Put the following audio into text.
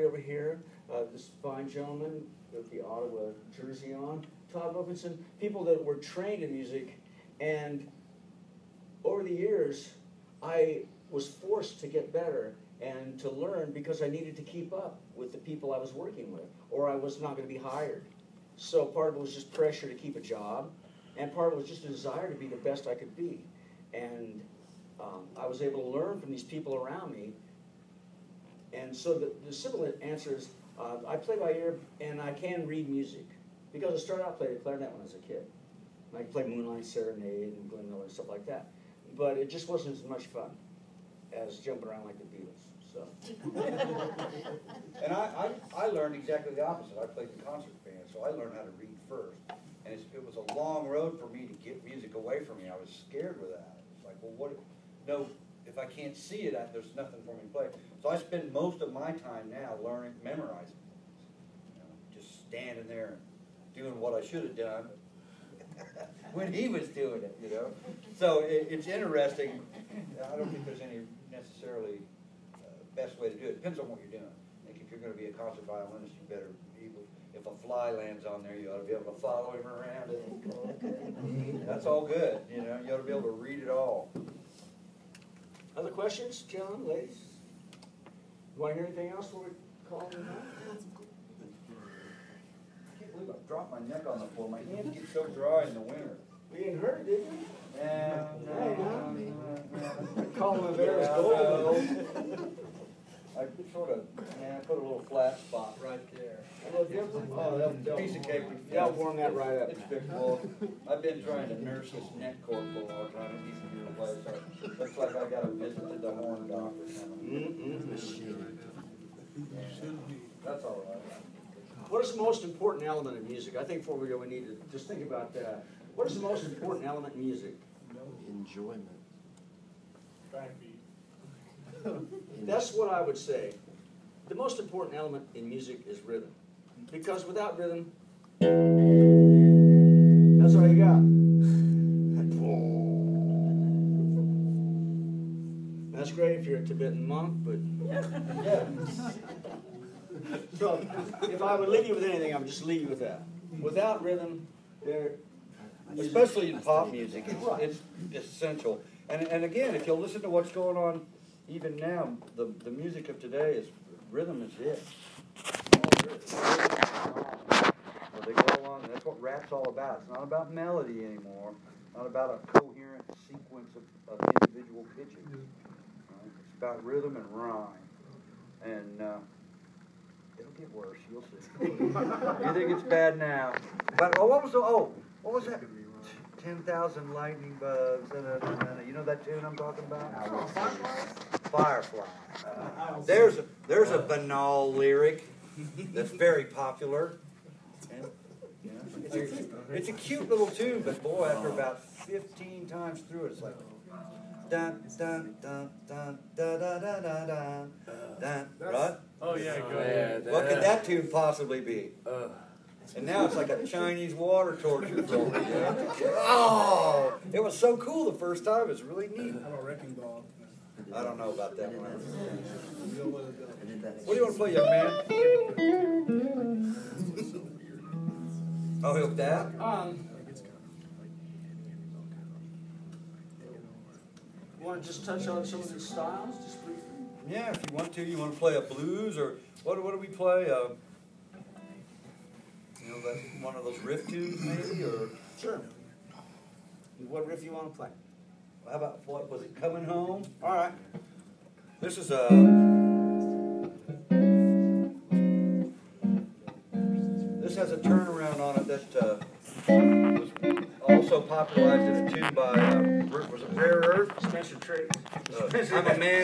over here, this fine gentleman with the Ottawa jersey on, Todd Wilkinson, people that were trained in music, and over the years, I was forced to get better and to learn because I needed to keep up with the people I was working with, or I was not going to be hired. So part of it was just pressure to keep a job, and part of it was just a desire to be the best I could be. And I was able to learn from these people around me. And so the simple answer is, I play by ear, and I can read music. Because I started out playing the clarinet when I was a kid. And I could play Moonlight Serenade and Glenn Miller and stuff like that. But it just wasn't as much fun as jumping around like the Beatles. So. And I learned exactly the opposite. I played in concert band, so I learned how to read first. And it was a long road for me to get music away from me. I was scared with that. It's like, well, what? No, if I can't see it, there's nothing for me to play. So I spend most of my time now learning, memorizing. Just standing there and doing what I should have done when he was doing it, So it's interesting. I don't think there's any necessarily best way to do it. Depends on what you're doing. Like if you're going to be a concert violinist, you better be able, if a fly lands on there, you ought to be able to follow him around it. That's all good, You ought to be able to read it all. Other questions, John, ladies? You want to hear anything else before we call it a night? I can't believe I dropped my neck on the floor. My hands get so dry in the winter. We didn't hurt it, did you? No. Call him a Vera's gold. I sort of, put a little flat spot right there. Oh, Piece of cake. Yeah, warm that right up. It's fixable. I've been trying to nurse this neck cord for a long time. It needs to be replaced. So it looks like I got a visit to the horn doctor. That's all right. What is the most important element of music? I think before we go, we need to just think about that. What is the most important element in music? Enjoyment. That's what I would say. The most important element in music is rhythm. Because without rhythm, that's all you got. That's great if you're a Tibetan monk, but so if I would leave you with anything, I would just leave you with that. Without rhythm, especially in pop music, it's essential. And again, if you'll listen to what's going on even now, the music of today is rhythm is it. Well, they go along, and that's what rap's all about. It's not about melody anymore. Not about a coherent sequence of individual pitching. It's about rhythm and rhyme. And it'll get worse. You'll see. You think it's bad now? But what was that? 10,000 lightning bugs. You know that tune I'm talking about? Firefly. There's a banal lyric that's very popular. And, it's a cute little tune, but boy, after about 15 times through it, it's like dun dun dun dun dun dun dun dun dun dun. Right? Oh yeah, go ahead. What could that tune possibly be? And now it's like a Chinese water torture film. Oh, it was so cool the first time. It's really neat. I'm a wrecking ball. I don't know about that one. What do you want to play, young man? Oh, with that? You want to just touch on some of the styles, just briefly? Yeah, if you want to. You want to play a blues, or what do we play? That's one of those riff tunes, maybe, or sure. What riff you want to play? How about what was it? Coming Home. All right. This is this has a turnaround on it that was also popularized in a tune by was it Rare Earth? Spencer Tracy. I'm a man.